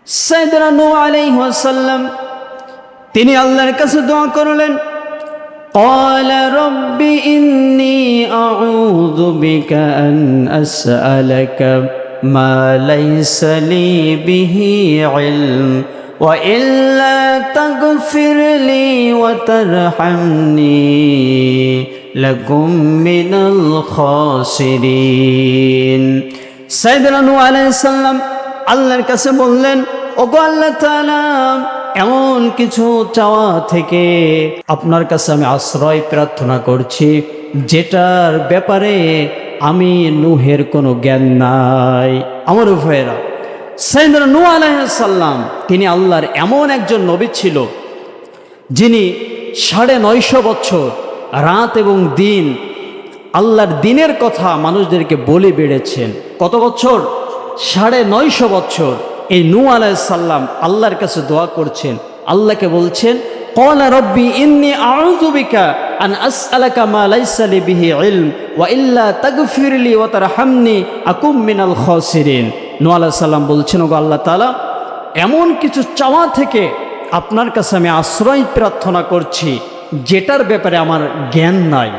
সাইয়েদনা নূহ আলাইহিস সালাম তিনি আল্লাহর কাছে দোয়া করলেন, قال رب إني أعوذ بك أن أسألك ما ليس لي به علم وإلا تغفر لي وترحمني لكن من الخاسرين। সাইয়েদনা নূহ আলাইহিস সালাম আল্লাহর কাছে বললেন, ওগো আল্লাহ তাআলা, এমন কিছু চাওয়া থেকে আপনার কাছে আমি আশ্রয় প্রার্থনা করছি যেটার ব্যাপারে আমি নূহের কোনো জ্ঞান নাই। আমার ভাইয়েরা, সাইয়েদনা নূহ আলাইহিস সালাম তিনি আল্লাহর এমন একজন নবী ছিল যিনি 950 বছর রাত এবং দিন আল্লাহর দিনের কথা মানুষদেরকে বলে বেড়েছেন। কত বছর? 950 বছর। এই নূহ আলাইহিস সালাম আল্লাহর কাছে দোয়া করছেন, আল্লাহকে বলছেন, ক্বালা রব্বি ইন্নী আউযু বিকা আন আসআলাকা মা লাইসা লি বিহি ইলম ওয়া ইল্লা তাগফিরলি ওয়া তারহামনি আকুম মিনাল খাসিরিন। নূহ আলাইহিস সালাম বলছেন, ওগো আল্লাহ তাআলা, এমন কিছু চাওয়া থেকে আপনার কাছে আমি আশ্রয় প্রার্থনা করছি যেটার ব্যাপারে আমার জ্ঞান নাই।